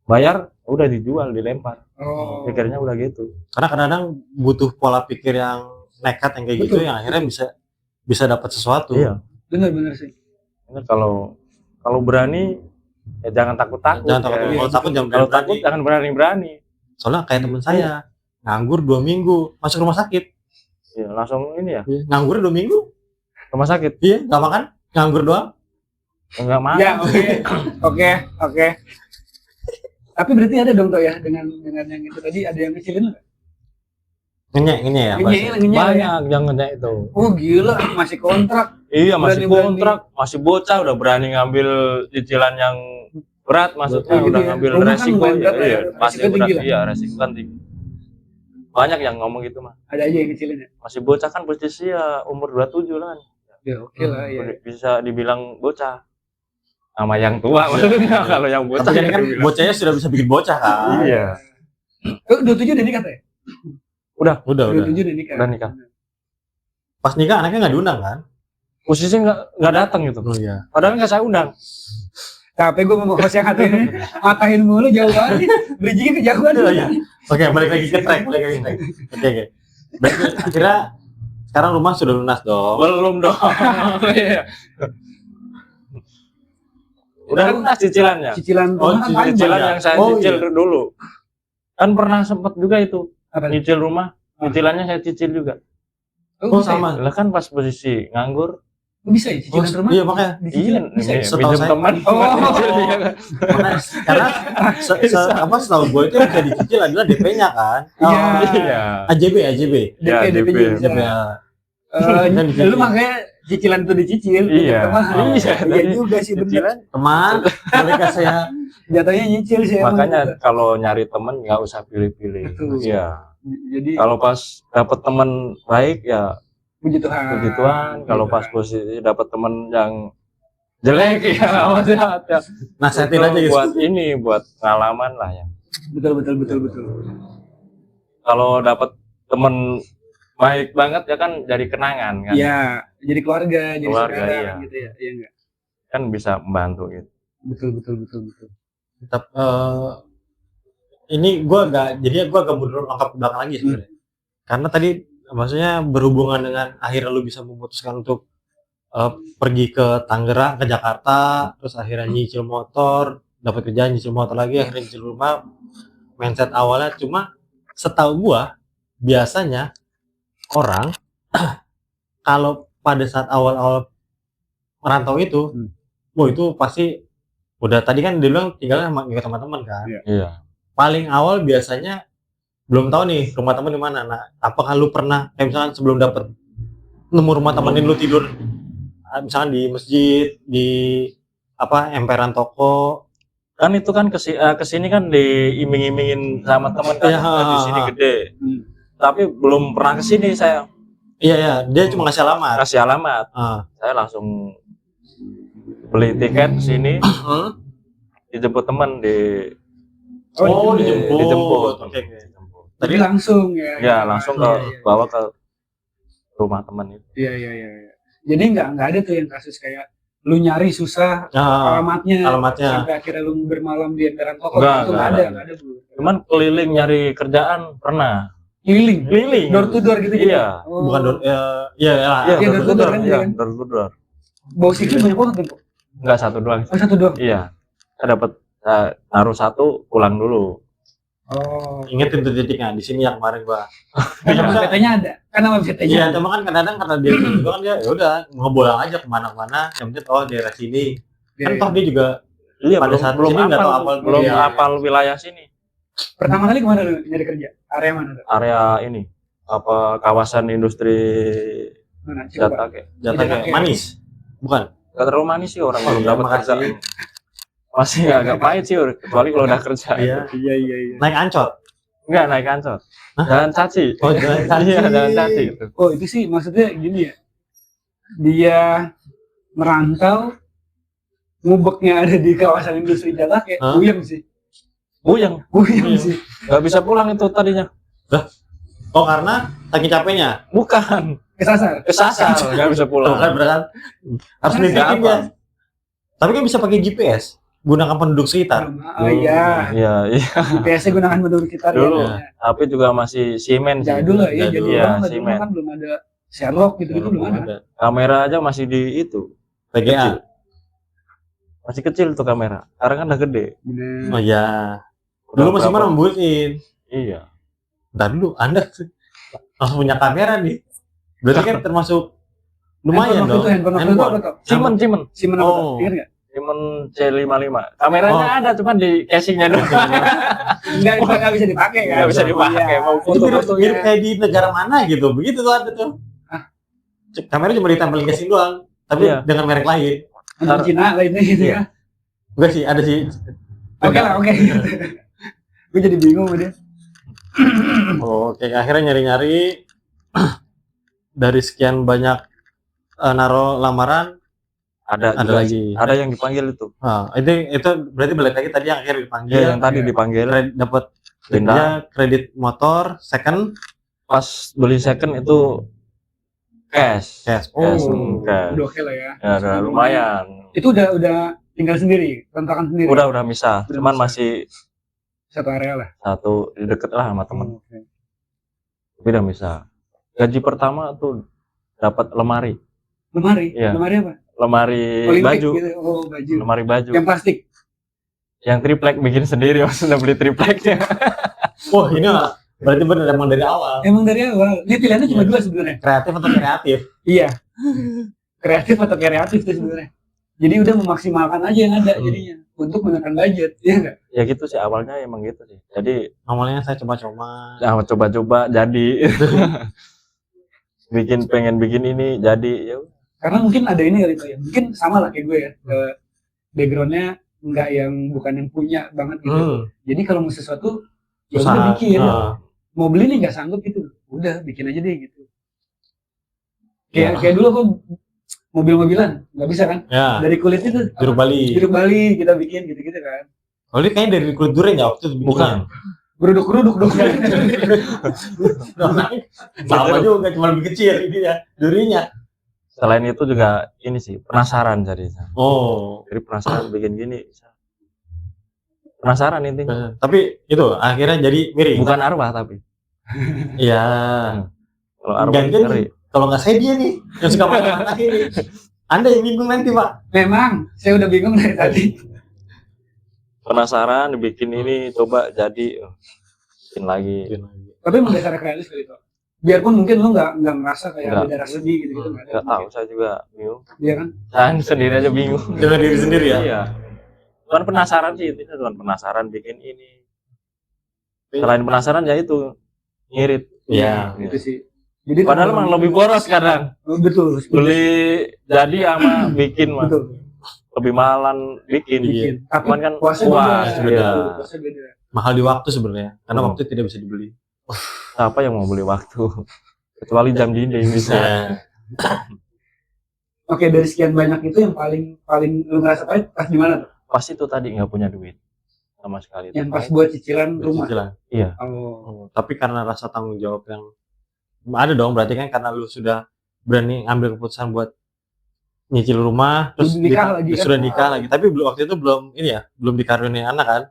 bayar, udah dijual, dilempar. Oh. Mikirnya udah gitu. Karena kadang-kadang butuh pola pikir yang nekat yang kayak gitu Betul. yang akhirnya bisa dapat sesuatu. Iya. Benar sih. Ini kalau berani ya jangan takut-takut. Jangan takut. ya. Kalau takut jangan Kalau berani. takut jangan berani-berani. Soalnya kayak teman saya nganggur 2 minggu masuk rumah sakit. Iya, langsung ini ya, Nganggur 2 minggu. rumah sakit. Iya, nggak makan, nganggur doang. Enggak mau. Ya oke. Tapi berarti ada dong tuh ya dengan yang itu tadi ada yang ngecilin nggak? Ngenyek ya. bahasanya. Ngenyek ya. Banyak jangan itu. Oh gila masih kontrak. Iya, masih Berani-berani. kontrak, masih bocah udah berani ngambil cicilan yang berat, maksudnya Betul, udah gitu ya. ngambil Rumah kan resiko lumayan berat iya, ya, masih resiko berat. tinggi lah. Iya, resiko kan tinggi. Banyak yang ngomong gitu mah. Ada aja yang ngecilin ya. Masih bocah kan posisi ya umur 27 lah kan. Ya oke lah ya. Bisa dibilang bocah. Sama yang tua maksudnya kalau yang bocah. Tapi kan dibilang. bocahnya sudah bisa bikin bocah kan. Iya. 27 udah nikah ya? Udah. 27 udah nikah. Udah nikah. Pas nikah anaknya nggak diundang kan? Posisi nggak datang gitu. Oh iya. Padahal nggak saya undang. Capek gue mau host yang satu ini matahin mulu jauh banget. Bridgingnya kejauhan. Oh, iya. Oke, balik lagi ke track. Oke. Berarti akhirnya sekarang rumah sudah lunas dong. Belum dong. Iya. Udah lunas cicilannya. Cicilan Oh, rumah kan panjang. Cicilan ya? yang saya Oh, cicil iya. dulu. Kan pernah sempat juga itu Apa? nyicil rumah. Cicilannya saya cicil juga. Oh, bisa ya? sama. Lah kan pas posisi nganggur. Oh, bisa ya cicilan rumah? Iya makanya. Dicicilin? Bisa ya? Setahu minjem saya- teman. Oh. Nyicil dia kan. Makanya karena setahu gue itu yang bisa dicicil adalah DP-nya kan. Iya. Iya. AJB. Ya, DP DP. juga bisa. Kan dicicil. Lu makanya cicilan tuh dicicil. Iya. Teman. Oh. Iya juga sih bener. Cicilan. Teman, mereka saya Jatuhnya nyicil sih. emang. Makanya kalau nyari teman nggak usah pilih-pilih. Betul. Iya. Jadi Kalau pas dapet teman baik ya puji Tuhan. puji Tuhan. Kalau pas posisi dapet teman yang jelek ya maksudnya ya. nasihatin Itu aja gitu. buat pengalaman lah ya. Betul. Kalau dapet teman baik banget ya kan jadi kenangan kan. Iya, jadi keluarga, jadi Keluarga, saudara iya. gitu ya. Iya enggak? Kan bisa membantu gitu. Betul. Tetap ini gue agak mundur langkah ke belakang lagi sebenarnya. Karena tadi maksudnya berhubungan dengan akhirnya lu bisa memutuskan untuk pergi ke Tangerang, ke Jakarta, terus akhirnya nyicil motor, dapat kerjaan nyicil motor lagi, akhirnya nyicil rumah. Mindset awalnya cuma setahu gua biasanya orang kalau pada saat awal-awal merantau itu, wah itu pasti udah tadi kan dia bilang tinggalnya sama ngikut teman-teman kan. Iya. Paling awal biasanya belum tahu nih rumah teman di mana. Nah, apakah lu pernah kayak misalkan sebelum dapet nemu rumah temenin lu tidur misalkan di masjid, di emperan toko. Kan itu kan kesini kan diiming-imingin sama temen kan, di sini gede. Tapi belum pernah kesini saya. Iya, dia cuma ngasih alamat. Kasih alamat. Saya langsung beli tiket kesini, dijemput temen dijemput. Oke. Tadi langsung ya. Ya, langsung bawa ke rumah teman itu. Iya. Jadi nggak ada tuh yang kasus kayak lu nyari susah alamatnya sampai akhirnya lu bermalam di emperan toko. Itu nggak ada. Cuman keliling nyari kerjaan pernah. Keliling door to door gitu. Iya. Bukan door door to door kan. Door to door. Bawa sikil banyak banget tuh. Enggak, satu doang. Oh, satu doang. Iya. Saya taruh satu, pulang dulu. Ingetin tuh titiknya di sini yang kemarin gua. Nama PT-nya ada. Kan nama PT-nya. Iya, cuma kan kadang-kadang karena dia juga kan dia ya udah ngebolang aja kemana-mana. Yang penting daerah sini. Kan toh dia juga pada saat belum sini nggak tahu apal wilayah sini. Pertama kali kemana lu nyari kerja? Area mana tuh? Area ini kawasan industri Jatake manis. Bukan. Gak terlalu manis sih, orang belum dapat kerja. Masih agak pahit sih, kecuali kalau udah kerja. Iya. Naik Ancol. Enggak naik Ancol. Jalan Caci. Jalan Caci. Iya, Jalan Caci itu. Itu sih maksudnya gini ya. Dia merantau, ngubeknya ada di kawasan industri Jatake, puyeng sih. Puyeng sih. Gak bisa pulang itu tadinya. Karena saking capeknya? Bukan. Kesasar. Gak bisa pulang. Bukan berarti harus nitipin ya. Tapi kan bisa pakai GPS. Gunakan penduduk sekitar. Iya. GPS-nya gunakan penduduk sekitar. Dulu. Tapi juga masih simen sih. Jadul lah ya. Jadul simen. Kan belum ada Sherlock gitu belum ada. Kamera aja masih di itu. PGA. Masih kecil tuh kamera. Sekarang kan udah gede. Oh iya. Dulu masih mana membuatin. Iya. Bentar dulu, Anda langsung punya kamera nih. Berarti kan termasuk lumayan dong. Handphone apa tuh? Simen apa tuh? Ingat nggak? Simen C55. Kameranya ada, cuman di casingnya doang. Nggak bisa dipakai kan? Nggak bisa dipakai. Mau foto-foto mirip kayak di negara mana gitu. Begitu tuh ada tuh. Kamera cuma ditempelin casing doang, tapi dengan merek lain. Cina lainnya gitu ya? Enggak sih, ada sih. Oke. Gue jadi bingung sama dia. Oke, akhirnya nyari-nyari dari sekian banyak naro lamaran ada lagi. Ada yang dipanggil itu. Itu berarti balik lagi tadi yang akhirnya dipanggil. Yang tadi dipanggil. Dapat kredit motor second. Pas beli second itu cash. Udah oke lah ya. Ya udah lumayan. Itu udah tinggal sendiri, kontrakan sendiri. Udah misah. Cuman masih satu area lah. Satu deket lah sama temen. Tapi udah misah. Gaji pertama tuh dapat lemari. Iya. Lemari apa? Lemari Olimpik baju. Gitu. Baju. Lemari baju. Yang plastik. Yang triplek bikin sendiri, maksudnya beli tripleknya. Ini berarti benar emang dari awal. Ini pilihannya cuma dua sebenarnya. Kreatif atau kreatif? Iya. Kreatif atau kreatif tuh sebenarnya. Jadi udah memaksimalkan aja yang ada jadinya untuk menekan budget, ya enggak? Ya gitu sih awalnya emang gitu sih. Jadi awalnya saya coba-coba. Ya coba-coba jadi. pengen bikin ini jadi ya. Karena mungkin ada ini kali Pak ya. Mungkin sama lah kayak gue ya. Backgroundnya enggak yang bukan yang punya banget gitu. Jadi kalau mau sesuatu ya udah bikin. Mau beli nih enggak sanggup gitu. Udah bikin aja deh gitu. Kayak dulu aku mobil-mobilan nggak bisa kan? Ya. Dari kulit itu jeruk Bali kita bikin gitu-gitu kan. Oh, ini kayaknya dari kulit durian ya waktu itu. Bukan. Geruduk dong. Sama juga cuma lebih kecil ini ya durinya. Selain itu juga ini sih penasaran jadinya. Jadi penasaran bikin gini. Penasaran intinya. Tapi itu akhirnya jadi miring. Bukan arwah tapi. Iya. Kalau arwah ngeri. Kalau nggak saya dia nih yang suka makan ini. Anda yang bingung nanti Pak. Memang saya udah bingung dari tadi. Penasaran bikin ini coba jadi bikin lagi. Tapi emang dasar kreatif kali itu. Biarpun mungkin lu nggak ngerasa kayak ada darah sedih gitu nggak tahu saya juga bingung. Iya kan? Saya sendiri aja bingung dengan diri sendiri ya. Iya. Cuman penasaran sih intinya cuman penasaran bikin ini. Selain penasaran ya itu ngirit. Iya. Itu sih. Jadi padahal emang lebih boros kadang. Betul. Beli jadi sama bikin mah. Betul. lebih mahalan bikin. Tapi Cuman kan puasa puas, beda. beda. Puasa beda. Mahal di waktu sebenarnya, karena Hmm. waktu tidak bisa dibeli. Siapa yang mau beli waktu? Kecuali jam dinding bisa. Oke, dari sekian banyak itu yang paling lu ngerasa pahit pas di mana tuh? Pas itu tadi nggak punya duit sama sekali. Yang pas buat cicilan rumah. Cicilan. Iya. Oh. Tapi karena rasa tanggung jawab yang ada dong, berarti kan karena lu sudah berani ambil keputusan buat nyicil rumah, terus Nikah lagi kan? sudah nikah lagi. Tapi waktu itu belum ini ya, belum dikaruniai anak kan?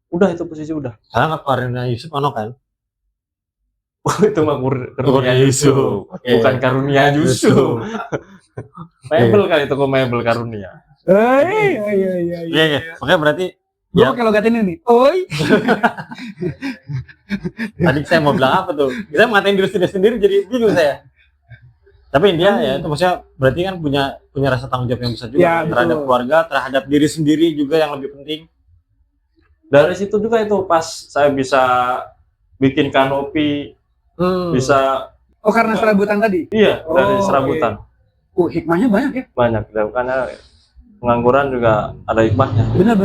Udah itu posisi udah. Karena karuniai Yusuf ono kan? Itu mah karunia Yusuf, Oke. bukan karunia Yusuf. Mebel kali itu kok mebel karunia. Iya. Iya. Makanya berarti Gue ya, pakai logat ini nih. Oi. tadi saya mau bilang apa tuh? Kita ngatain diri sendiri jadi bingung saya. Tapi dia ya itu maksudnya berarti kan punya rasa tanggung jawab yang besar juga Ya, terhadap betul. keluarga, terhadap diri sendiri juga yang lebih penting. Dari situ juga itu pas saya bisa bikin kanopi, bisa Oh, karena serabutan tadi. iya dari Oh, serabutan Hikmahnya banyak ya. banyak. Karena pengangguran juga ada hikmahnya. Benar.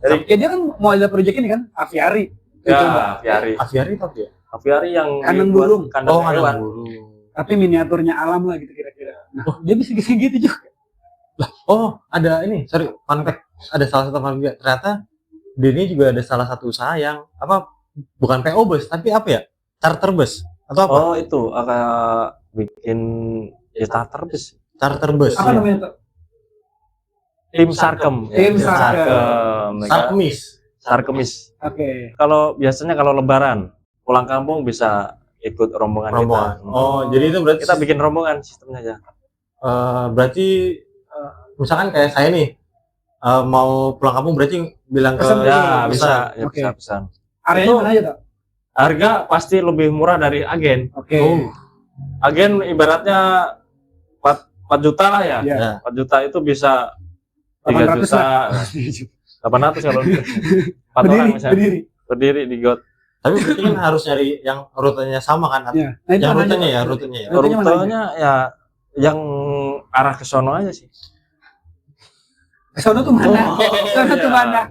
Jadi Ya dia kan mau ada proyek ini kan, aviari. ya aviari, Aviari tapi ya. aviari yang Kandang dibuat burung. kandang hewan. kandang burung. Tapi miniaturnya alam lah gitu kira-kira. Nah, dia bisa gitu juga. Oh, ada ini, sorry, fun fact. Ada salah satu fun fact. Ternyata Denny juga ada salah satu usaha yang apa? Bukan PO bus, tapi apa ya? Charter bus atau apa? Oh itu agak bikin starter bus. Charter bus. Apa Iya. namanya tuh? Tim Sarkem. Tim Ya, Sarkem. Sarkemis. Sarkemis. Oke. Kalau biasanya kalau lebaran pulang kampung bisa ikut rombongan Rombongan. kita. Oh, jadi itu berarti Kita bikin rombongan sistemnya aja. berarti misalkan kayak saya nih mau pulang kampung berarti bilang ke Pesan Ya Pesan. bisa, ya Oke. bisa pesan. Areanya Itu- mana aja tuh? Harga pasti lebih murah dari agen. Oke. Agen ibaratnya 4 juta lah ya. Iya. Ya. 4 juta itu bisa 3 800 juta, lah. 800 kalau 4 orang misalnya berdiri di got. Tapi berarti kan harus nyari yang rutenya sama kan? Iya. Nah, itu Yang mana rutenya aja, ya, Pak? rutenya ya. Rutenya mana Rutenya ya yang arah ke sono aja sih. Sono tuh mana? Oh, Sono tuh iya. mana?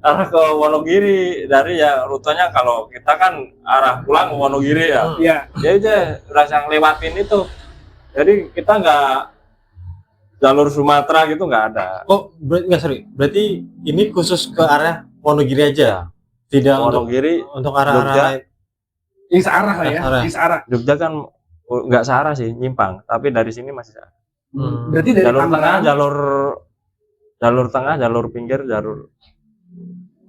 Arah ke Wonogiri dari ya rutenya kalau kita kan arah pulang ke Wonogiri ya. Iya. Ya udah rasa yang lewatin itu. Jadi kita nggak jalur Sumatera gitu nggak ada. Oh, berarti nggak sorry. Berarti ini khusus ke arah Wonogiri aja. Tidak Wonogiri, untuk arah-arah Jogja. lain. Yang searah lah ya. Searah. Yang searah. Jogja kan nggak searah sih, nyimpang. Tapi dari sini masih searah. Berarti dari Jalur tengah, Tangerang. jalur tengah, jalur pinggir, jalur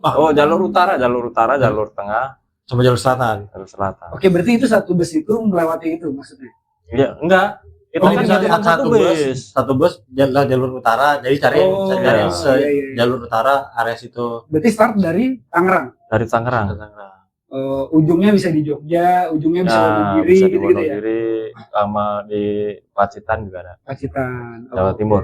Ah. oh jalur utara, jalur tengah, Sama jalur selatan. jalur selatan. Oke, berarti itu satu bus itu melewati itu maksudnya. Iya, enggak. Itu Oh, kan misalnya cuma satu bus. Satu bus jalur utara. Jadi cari Oh, cari iya, iya. jalur utara area situ. Berarti start dari Tangerang. Dari Tangerang. Ujungnya bisa di Jogja, ujungnya bisa di Nah, Wonogiri bisa di gitu-gitu ya. Wonogiri sama di Pacitan juga ada. Pacitan. Oh, Jawa oke. Timur.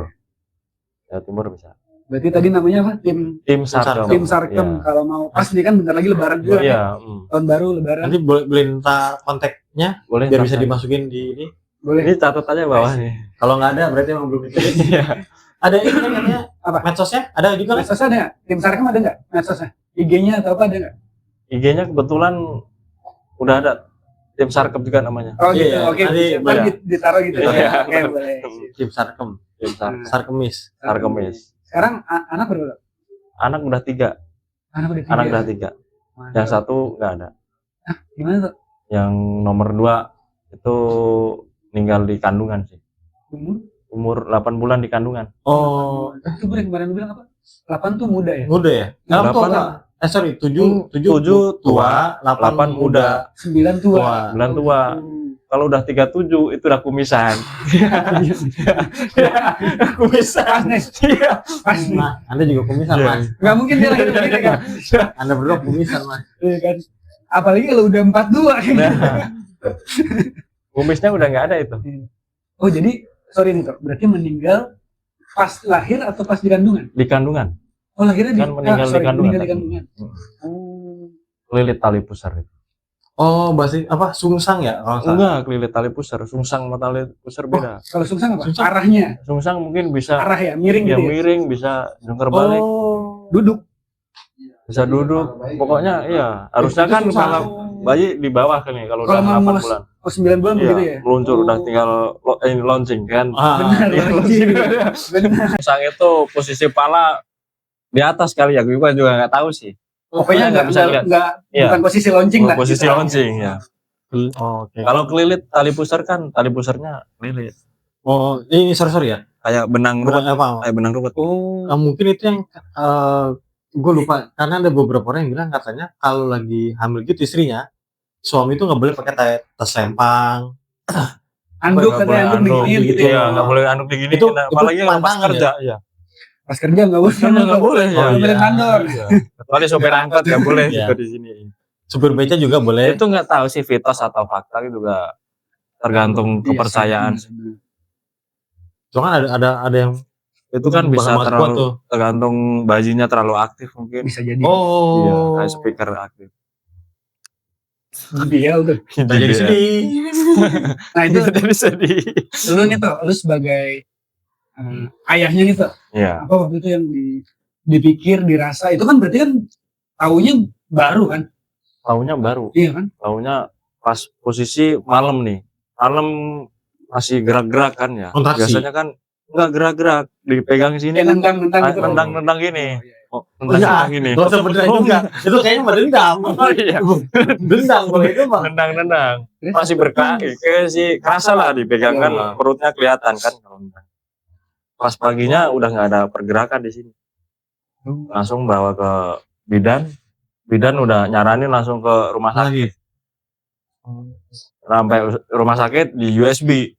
Jawa Timur bisa. Berarti tadi namanya apa? Tim Sarkem. Tim Sarkem. Kalau mau pas ini kan bentar lagi lebaran juga. Iya, Kan? Tahun baru lebaran. Nanti boleh minta kontaknya boleh. biar bisa catat. dimasukin di ini. Boleh. Ini catat aja bawah nih. Kalau nggak ada berarti emang belum ditulis. Iya. Ada ini kan katanya Apa? medsosnya? Ada juga kan? Medsosnya ada nggak? Tim Sarkem ada nggak? Medsosnya? IG-nya atau apa ada nggak? IG-nya kebetulan udah ada. Tim Sarkem juga namanya. Oh gitu. Iya, Oke. nanti Ntar boleh. ditaruh gitu. Iya. Oke, boleh. Tim Sarkem, Tim Sarkem. Sarkemis. Sarkemis. Sekarang anak berapa? Anak udah 3. Anak udah 3. Anak udah 3. Mantap. Yang satu nggak ada. Gimana tuh? Yang nomor 2 itu meninggal di kandungan sih. Umur 8 bulan di kandungan. Oh, Itu yang kemarin lu bilang apa? 8 tuh muda ya? muda ya? Delapan. Total. Sorry, 7 7 tua, 8 muda. 9 tua. 9 tua. Kalau udah 37 itu udah kumisan. Kumisan. Pas nih. Iya. Pas nih. Nah, Anda juga kumisan, Iya. Mas. Nggak mungkin dia lahir begini kan? Anda berdua kumisan, Mas. Iya kan? Apalagi kalau udah 42 kan? Nah, kumisnya udah nggak ada itu. Oh jadi, sorry nih Tok, berarti meninggal pas lahir atau pas di kandungan? Di kandungan. Oh lahirnya Kan meninggal di kandungan. meninggal di kandungan. Oh. Lilit tali pusar itu. Oh, bahasa apa? Sungsang ya kalau nggak salah? Enggak, kelilit tali pusar. Sungsang sama tali pusar beda. Kalau sungsang apa? Sungsang. Arahnya. Sungsang mungkin bisa Arah ya, miring ya gitu ya. miring, bisa jungkir balik, Duduk. bisa duduk. Pokoknya iya, harusnya Itu kan sungsang. kalau bayi di bawah kan ya kalau udah Kalau mau 8 bulan. 9 bulan Iya, begitu ya. meluncur udah tinggal launching kan. Benar, Iya, launching. Benar. Sungsang itu posisi pala di atas kali ya, gue juga nggak tahu sih. Pokoknya nggak bisa lihat. Iya. bukan posisi launching lah. Posisi gitu. launching ya. Oh, oke. Kalau kelilit tali pusar kan tali pusarnya kelilit. Oh, ini sorry ya. Kayak benang ruwet. Apa? Kayak benang ruwet. Mungkin itu yang gue lupa karena ada beberapa orang yang bilang katanya kalau lagi hamil gitu istrinya, suami itu nggak boleh pakai tas lempang. Anduk Nggak katanya, boleh anduk anduk diginiin gitu Iya, ya. nggak boleh anduk digini. Itu Apalagi kalau pas pantangan kerja, ya. Pas kerja nggak boleh. Nggak boleh ya. Nggak boleh kantor. Iya. Kecuali sopir angkot nggak boleh Iya. juga di sini. Supir beca juga boleh. Itu nggak tahu sih mitos atau fakta itu juga tergantung kepercayaan. Cuma kan ada yang Itu kan bisa bakal kuat tuh. terlalu tergantung bayinya terlalu aktif mungkin. Bisa jadi. Oh. Iya, kayak speaker aktif. Dia udah. jadi Iya. sedih. Nah itu Jadi sedih. lu nih tuh, lu sebagai ayahnya nih tuh, Iya. apa waktu itu yang dipikir, dirasa, itu kan berarti kan taunya baru kan? Taunya baru. Iya kan? Taunya pas posisi malam nih. Malam masih gerak-gerak kan ya. Kontraksi. Biasanya kan enggak gerak-gerak, dipegang sini Kayak kan nendang gitu. nendang gini. Oh, iya. Nendang gini. Gak usah beneran juga. Itu kayaknya mah dendam. Oh iya. Dendam kalau itu mah. Nendang. Masih berkaki, kayak sih kerasa lah dipegang kan, Iya. perutnya kelihatan kan kalau nendang. Pas paginya udah nggak ada pergerakan di sini. Langsung bawa ke bidan. Bidan udah nyaranin langsung ke rumah sakit. Sampai rumah sakit di USB.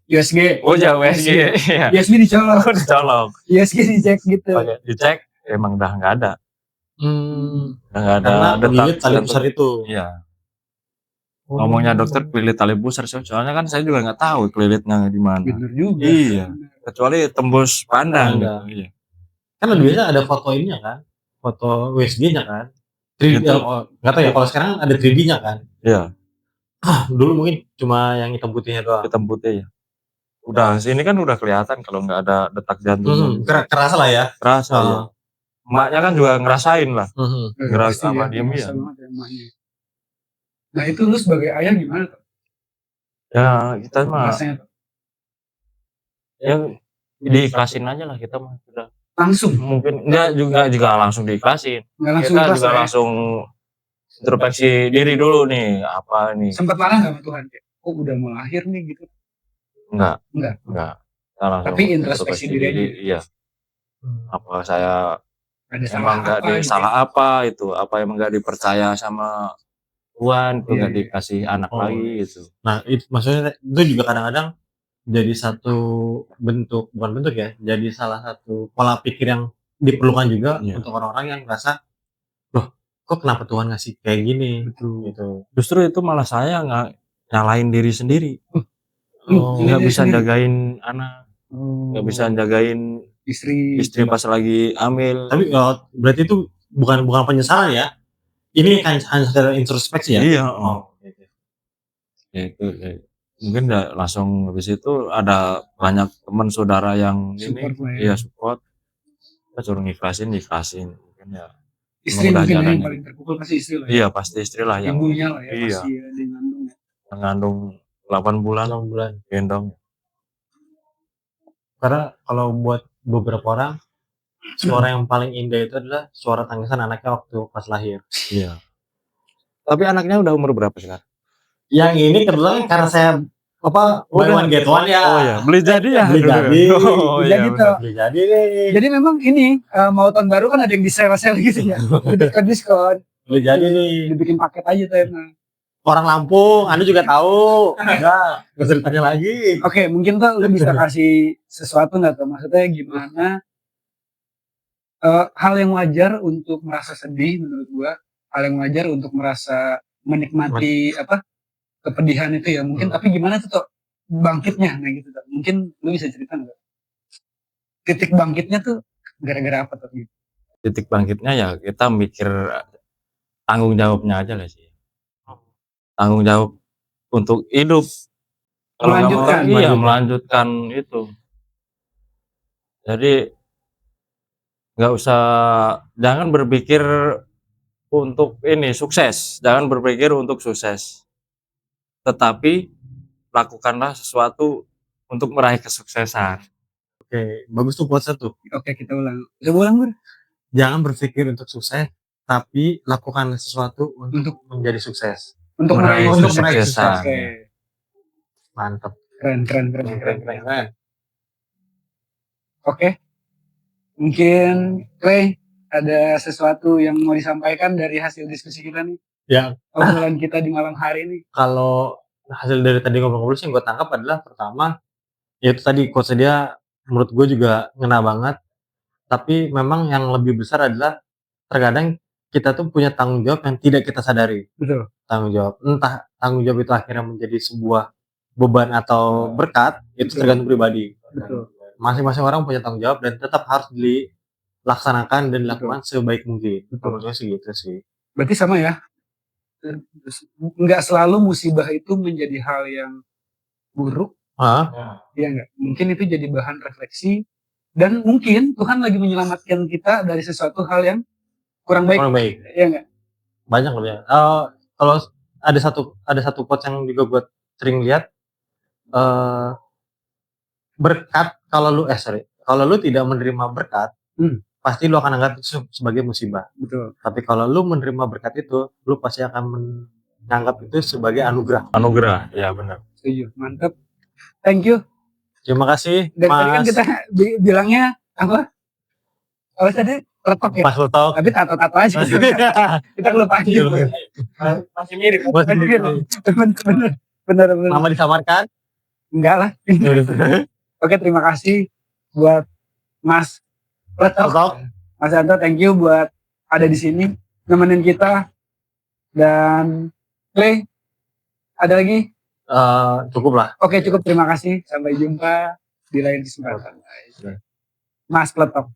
USG. Oh ya USG. Iya. USB dicolok. Dicolok. USG dicek gitu. Pakai dicek emang udah nggak ada. Udah nggak ada Karena detak menggigit tali jantung. pusar itu. Iya. Ngomongnya dokter kelilit tali pusar, soalnya kan saya juga nggak tahu kelilitnya di mana. Bener juga. Iya. Kecuali tembus pandang. Pandang. Gitu. Iya. Kan biasanya ada foto ininya kan, foto USG-nya kan. 3D, Gitu. nggak tahu ya kalau sekarang ada 3D-nya kan. Iya. Dulu mungkin cuma yang hitam putihnya doang. Hitam putih ya. Udah sini kan udah kelihatan kalau nggak ada detak jantung. Kerasa lah ya. Kerasa ya. Emaknya kan juga ngerasain lah. Gerak Pasti sama ya, diem kerasa ya. banget ya emaknya. Nah itu lu sebagai ayah gimana tuh? Ya kita mah Rasanya tuh? yang diikhlasin aja lah kita mah sudah. Langsung? Mungkin enggak juga langsung diikhlasin. Nggak langsung Kita ikhlas juga ya? langsung introspeksi diri dulu nih, apa nih. Sempet marah nggak sama Tuhan? Kayak, oh udah mau lahir nih gitu. Enggak. Enggak. Kita langsung Tapi introspeksi diri aja. Iya. Apa saya Ada salah emang nggak apa gitu. salah apa itu? Apa emang nggak dipercaya sama Tuhan, itu Iya, nggak iya. dikasih anak Oh. lagi gitu. Nah, itu maksudnya itu juga kadang-kadang jadi satu bentuk, bukan bentuk ya, jadi salah satu pola pikir yang diperlukan juga Iya. untuk orang-orang yang merasa, loh, kok kenapa Tuhan ngasih kayak gini? Gitu. Justru itu malah saya nyalain diri sendiri. Oh, Nggak Diri bisa sendiri. jagain anak, nggak bisa jagain istri pas lagi hamil. Tapi berarti itu bukan penyesalan ya? Ini kan hanya sekedar introspeksi ya? Iya. Oke. Ya itu mungkin langsung habis itu ada banyak teman saudara yang Support lah ya. iya support. Kita suruh ikhlasin mungkin ya. Istri Udah mungkin yang jalannya. paling terpukul pasti istri lah ya. Iya pasti istri lah yang Ibunya lah ya Iya. pasti ya dia ngandung ya. mengandung 8 bulan 6 bulan. gendong. Karena kalau buat beberapa orang, suara yang paling indah itu adalah suara tangisan anaknya waktu pas lahir. Iya. Tapi anaknya udah umur berapa sekarang? Yang ini kebetulan karena saya buy one get one ya. Oh ya, beli jadi ya. Beli jadi. Oh Beli iya. jadi benar. tuh. Beli jadi nih. Jadi memang ini mau tahun baru kan ada yang di-sale gitu ya. Diskon. Beli jadi nih. Dibikin paket aja tuh emang. Orang Lampung, Anda juga tahu. Enggak usah ditanya lagi. Oke, mungkin tuh lu bisa kasih sesuatu nggak tuh? Maksudnya gimana? Hal yang wajar untuk merasa sedih menurut gua, hal yang wajar untuk merasa menikmati kepedihan itu ya mungkin. Tapi gimana tuh bangkitnya, nah gitu tuh. Mungkin lu bisa cerita nggak? Titik bangkitnya tuh gara-gara apa tuh? Gitu? Titik bangkitnya ya kita mikir tanggung jawabnya aja lah sih. tanggung jawab untuk hidup. Kalau nggak mau Melanjutkan. iya melanjutkan itu. Jadi nggak usah, jangan berpikir untuk ini sukses, jangan berpikir untuk sukses. Tetapi lakukanlah sesuatu untuk meraih kesuksesan. Oke, bagus tuh quotes tuh. Oke, kita ulang. Coba ulang, Bur. Jangan berpikir untuk sukses, tapi lakukan sesuatu untuk menjadi sukses. Untuk meraih Meraih sukses. kesuksesan. Oke. Mantap. Keren. Oke. Mungkin Clay ada sesuatu yang mau disampaikan dari hasil diskusi kita nih, Ya, obrolan kita di malam hari ini. kalau hasil dari tadi ngobrol-ngobrol sih yang gue tangkap adalah pertama, yaitu tadi quotes dia menurut gue juga ngena banget. Tapi memang yang lebih besar adalah terkadang kita tuh punya tanggung jawab yang tidak kita sadari. Betul. Tanggung jawab, entah tanggung jawab itu akhirnya menjadi sebuah beban atau berkat, itu tergantung pribadi. Betul. Masing-masing orang punya tanggung jawab dan tetap harus dilaksanakan dan dilakukan sebaik mungkin. Betul. Menurut gue sih gitu sih. Berarti sama ya. Nggak selalu musibah itu menjadi hal yang buruk. Iya nggak? Mungkin itu jadi bahan refleksi dan mungkin Tuhan lagi menyelamatkan kita dari sesuatu hal yang kurang baik. Kurang baik. Iya nggak? Banyak loh ya. Kalau ada satu quotes yang juga gue sering lihat, berkat kalau lu tidak menerima berkat, pasti lu akan anggap itu sebagai musibah. Betul. Tapi kalau lu menerima berkat itu, lu pasti akan menganggap itu sebagai anugerah. Anugerah, ya benar. Setuju. Mantap. Thank you. Terima kasih, Dari tadi kan Mas. kita bilangnya apa? Apa tadi? Letok ya? Pas letok. Tapi tato-tato aja. Kita kelupaan juga. Masih mirip. Masih mirip. Bener. Nama disamarkan? Enggak lah. Oke, terima kasih buat Mas Letok. Letok. Mas Anto, thank you buat ada di sini nemenin kita. Dan Clay, ada lagi? Cukup lah. Oke, cukup, terima kasih. Sampai jumpa di lain kesempatan. Mas Letok.